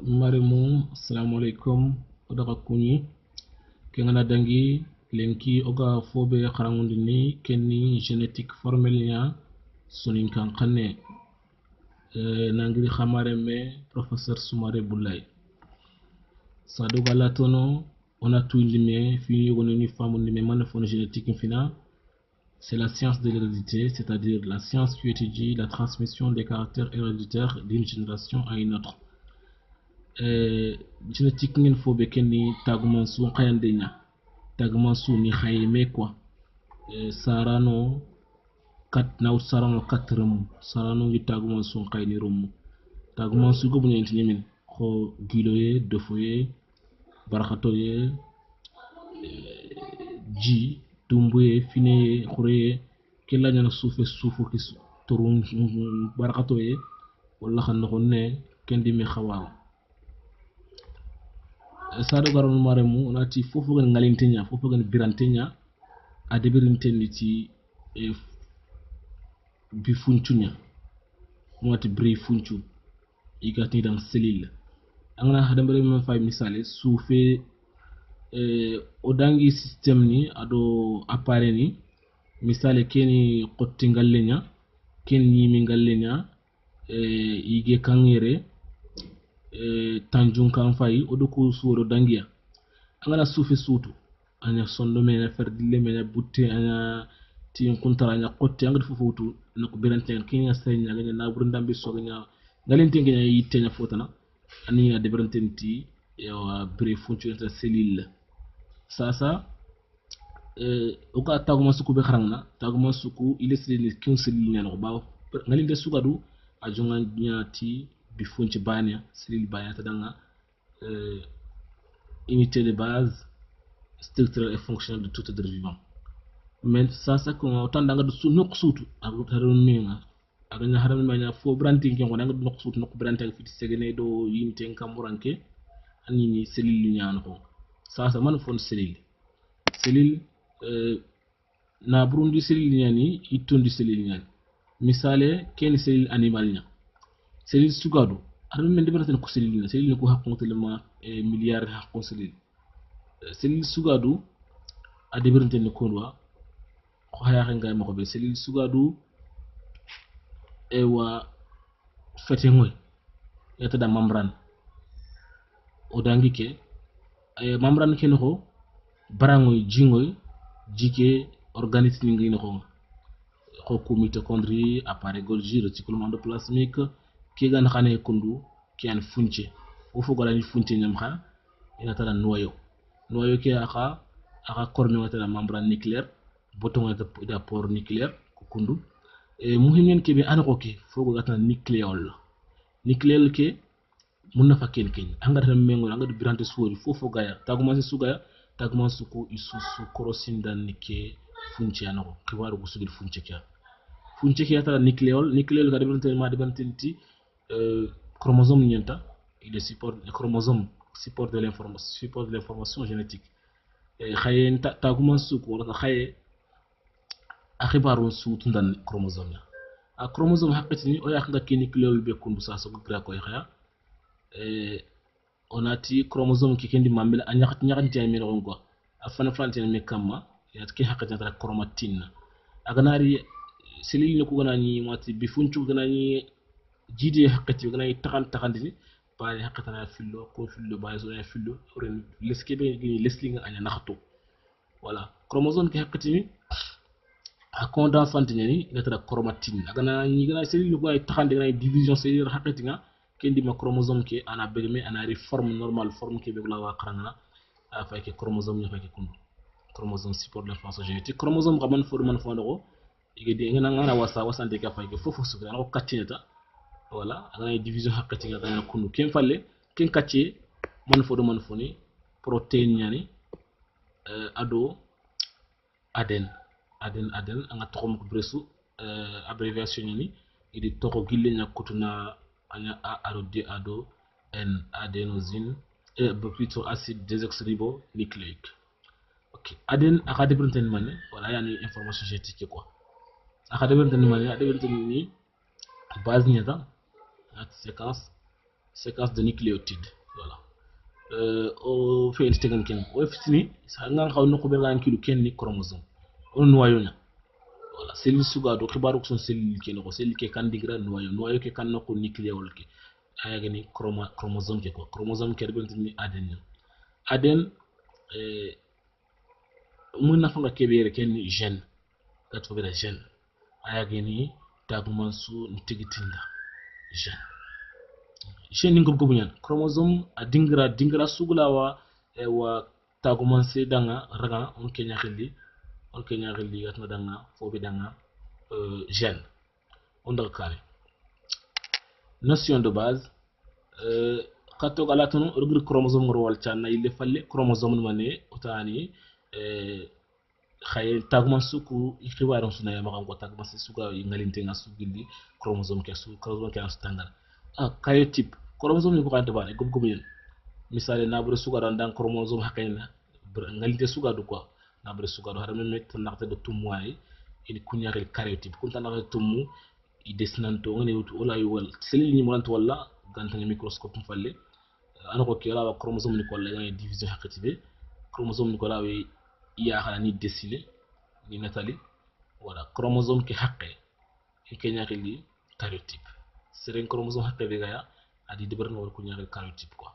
Marimu, assalamu alaikum. Odaka kunyi. Kengana dangi lenki oga fobe kharangundini kenni génétique formel sunin kan kanne nangiri khamare me professeur Soumaré Boulay. Sadoga latono on a tout limé fini yogoni famu limé manafone génétique fina. C'est la science de l'hérédité, c'est-à-dire la science qui étudie la transmission des caractères héréditaires d'une génération à une autre. Génétique ngeen fobe kenni tagman su khayande nya tagman su ni khayme quoi sarano kat naw sarano katram sarano ngi tagman su khayni rum tagman su go bunyen timin kho giloye dofoye barakatoye ji tumbuye fine khureye kella nyana soufe soufu ki turun barakatoye wala xan ko ne kendi mi xawa sado garon maremu onati fofu gan ngalintenya fofu gan birantenya adebirinteni ti bi funchunya moti bri funchu igati dan selil angana hadambere men fay misale soufe odangi system ni ado appareil ni misale keni qotti ngallenya ken nyimi ngallenya ige kangere tanjun kan fay oduko suuro dangiya angana soufe suutu anya sondo mena ferdille mena butte anya tin kuntara anya qotti anga fufutu nako birante kenya senya ngene na burndambe soganya ngalente ngene yitenya fotana ani na debrantenti ya bre funchu inter selil sasa oka taguma suku be kharangna taguma suku ile selil kin selil nyano ba ngalinde sugadu ajonga nyati bi funchu banya selil banya tadanga unité de base structurelle et fonctionnelle de tout être vivant. Mais ça qu'on autant d'anga de sous nok sutu agutaron minga aganya haram manya fo branti ngi ngona ngad nok sutu nok branti fi segene do yinte kamuranke anini selil nyaan ko ça man fon selil na burundi selil nyani itondi selil nyani misale ken selil animal nya selil sugado haram men debarata ko selil ko hakkon telema milliard hakkon selil sugadu adibirante ni kondwa ko haya ngay mako be selil sugadu ewa fete ngoy yata da membrane o dangi ke membrane ke no barangoy jingoy jike organisme ngi no ko mitochondrie appareil Golgi réticulum endoplasmique ke gan xane kundu ki an funche o fogo la ni funche nyam xa ina tala noyau ki aka corne wata la membrane nucléaire bouton wata da port nucléaire ko kundu muhimen ke be anako ke fogo gata nucléol ke munna fakken ken angata mengo angata birante suuri fofo gaya taguma se sugaya taguma suku isusu korosindan nike funche anako kiwaru gusugil funche ke ata nucléol ga birante ma birante ti chromosome nyenta il support le chromosome support de l'information génétique khaye taguma suku wala khaye akhibaru suutu ndan chromosome a chromosome haqqatini o yakanga kini nucléol be kundu sa so gra ko khaya onati chromosome ki kendi mambel a nyaxat jami no ngo afana fantene me kamma yat ki haqqatini ta chromatine aganari selil ko ganani mati bi funchu ganani jidi haqqati ganani taxandini baye haqqatana fillo baye so fillo ren leskebe gini leslinga anya naxto voilà chromosome ki haqqatini a condensante ni ngata chromatine agana ni gana selil ko ay taxande gana division selil haqqatinga kendi ma chromosome ke ana begme ana forme normale forme ke begla wa qarana a fay ke chromosome ni fay ke kundu chromosome support l'information génétique chromosome gaman for man fo ndoko igedi ngana ngana wasante ka fay ke fofu su ngana ko katineta voilà agana division haqqatinga gana kundu ken falle ken katché man fo ni protéine nyani ado aden anga tokom ko bresu abréviation ni idi toko gille nya kutuna anya ado n adénosine et plutôt acide désoxyribonucléique. OK aden aka debrenten mané wala yani information génétique quoi aka debrenten mané ni base ni da séquence séquence de nucléotides voilà o fe tegan ken o fitini sa ngan xaw no ko be ngan kilu ken ni chromosome on noyau nya voilà cellule suga do xibaru ko son cellule ke no cellule ke kan digra noyau ke kan no ko nucléol ke ayga ni chromosome ke ko chromosome ke be ni aden mun na fanga kebere ken ni gène kat fo be gène ayga ni taguman su ntigitinda gène ni gob nyan chromosome a dingra sugula wa taguman se danga raga on kenya xilli gatna danga fobi danga gène on dal kare notion de base kato galatunu urgur chromosome ngor wal channa ile falle chromosome mané otani xay taguman suku xibaram suna ya maxam ko taguman suka ngalinte nga sugilli chromosome ke standard karyotype chromosome ni ko kante bane gob yen misale nabre suga dan chromosome hakayna ngalinte suga do quoi nabre suga do harame met nakte do tumwai ini kunyare karyotype kunta nakte tumu i desnanto ngene wala wal cellule ni molant wala gantanga microscope falle anako ke la chromosome ni ko la division hakatibe chromosome ni ko la wi ya xala ni dessiné ni natali voilà chromosome ki haqqe ke ñaxili karyotype seren chromosome haqqe be gaya adi debarno wal ko ñaxil karyotype quoi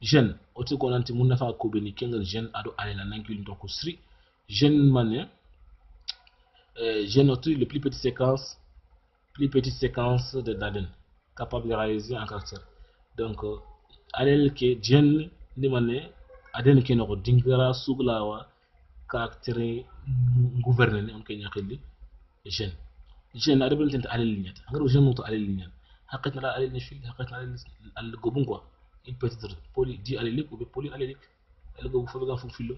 gène oti ko nanti mun nafa ko be ni kengal gène ado alela nankil ndo ko sri gène mané gène oti le plus petite séquence de d'ADN capable de réaliser un caractère donc alel ke gène ni mané ADN ke no dingara suglawa caractère gouverner on kenya xilli gène ada belente alel lignat ngaro gène moto alel lignat haqqatna la alel ni fil haqqatna al gobun quoi il peut être poly di alelique ou poly alelique el gobu fo ga fu filo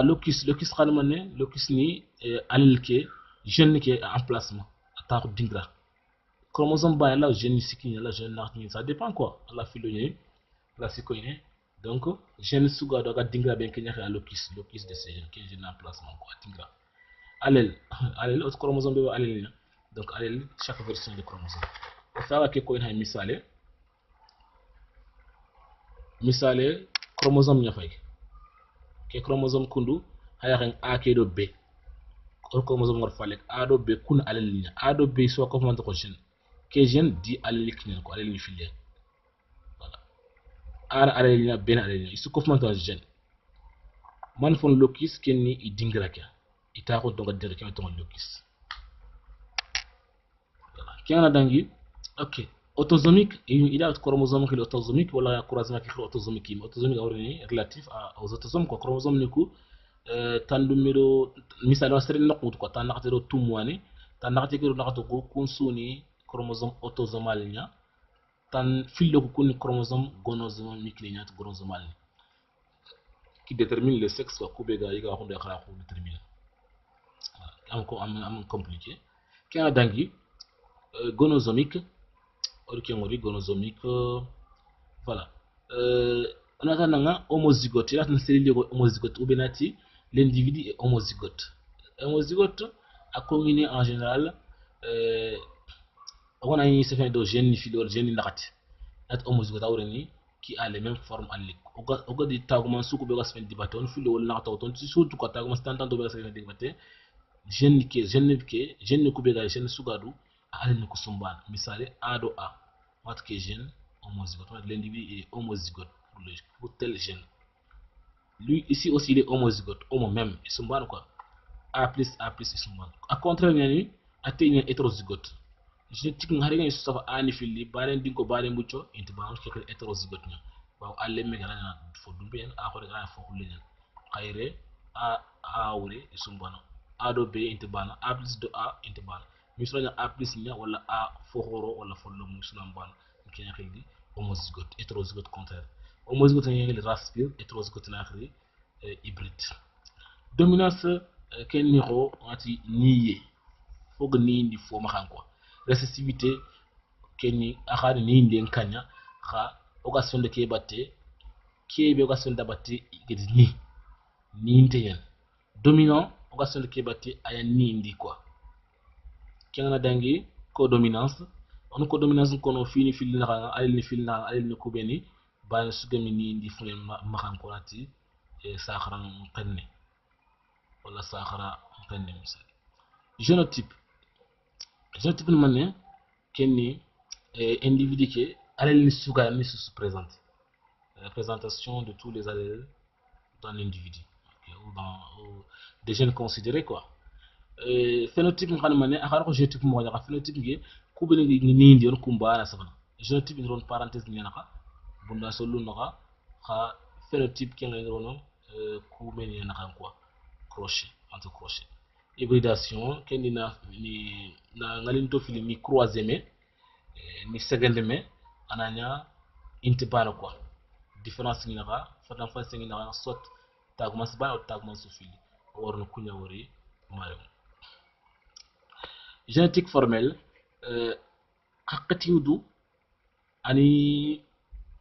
locus xalmané locus ni alel ke gène ke emplacement ta dingra chromosome ba la gène sikini la gène nartini ça dépend quoi la filo ni la sikoyne donc gène suga do ga dingra ben kenya xa locus de ces gènes qui est gène emplacement quoi dingra allele autre chromosome be allele donc allele chaque version de chromosome ça va ke ko en hay misale chromosome nya fay ke chromosome kundu haya xen a ke do b chromosome ngor falek a do b kun allele a do b so ko man ko gène ke gène di allele kinen ko allele filé ara allele ben allele isu ko man to gène man fon locus kenni i dingra ka ita ko donga dire ke to locus voilà kiana dangi ok autosomique il y a chromosome qui est autosomique wala croisement qui est autosomique est relatif aux autosomes quoi chromosome ni ko tandu miro misalo sere nokut ko tan nakatero tumwani tan nakatero nakato ko kunsuni chromosome autosomal nya tan fillo ko kun chromosome gonosomique nya gonosomal qui détermine le sexe quoi kubega yiga waxu xala ko déterminer am compliqué kiana dangi gonosomique gonosomique voilà on attend homozygote il y a une cellule homozygote ou benati l'individu est homozygote a combiné en général on a une séquence de gènes filial gènes nakati at homozygote awreni qui a les mêmes formes alliques oga di taguma suku be gasfen dibate on filo wala nakata on surtout ko taguma standard do be gasfen dibate gène ku be ga gène sugadu allen ko sumban misale a do a wat ke gène homozygote l'individu est homozygote pour tel gène lui ici aussi il est homozygote homo même sumban quoi a plus sumban à contraire ni attegne hétérozygote génétique ngari nga safa ani fili baren dinko bare mucho inti ba ko hétérozygote nya ba alle me gana fo dumbe en a ko ga fo kulen khayre a wure sumbana a do b inti bana a plus do a inti bana misronya a plus nya wala a fo horo wala fo lo muslam bana kenya xindi homozygote hétérozygote contraire homozygote ni race pure hétérozygote na xri hybride dominance ken ni ro ati niye fog ni indi fo ma xam quoi récessivité kenni akhani ni nden kanya kha occasion de kebate kebe occasion da batte gedi ni nteyen dominant occasion de kebate aya ni indi quoi kenna dangi codominance on ko dominance kono fini fil na alil ni fil na alil ni kubeni bana sugami ni ndi funen makan ko lati e sakharan qenne wala sakhara qenne misal génotype génotype man kenni individu ke alil ni suga ni se présente la présentation de tous les allèles dans l'individu ou dans des gènes considérés quoi phénotype ngana mané akara ko génotype mo ngaka phénotype ngi kubele ngi nindi on kumbara sabana génotype ni ron parenthèse ni naka bunda solu naka kha phénotype ki ngi rono ku meni naka quoi crochet entre crochet hybridation kendi na ni na ngalin to fili ni croisé ni second mais ananya intibana quoi différence ngi naka fatan fa sengi naka sot taguma sba o taguma su fili worno kunya wori mayo génétique formelle haqqati yudu ani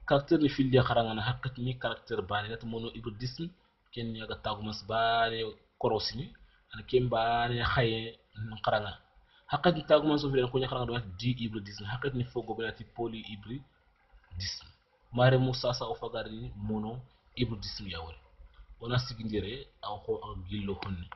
caractère ni fil dia kharangana haqqati ni caractère bani lat mono hybridisme ken yaga tagumas bani korosini an ken bani khaye kharanga haqqati tagumas so fil ko nya kharanga do di hybridisme haqqati ni fogo benati polyhybridisme mare musa sa o fagari mono hybridisme yawol wana sigindire aw ko ak gillo honne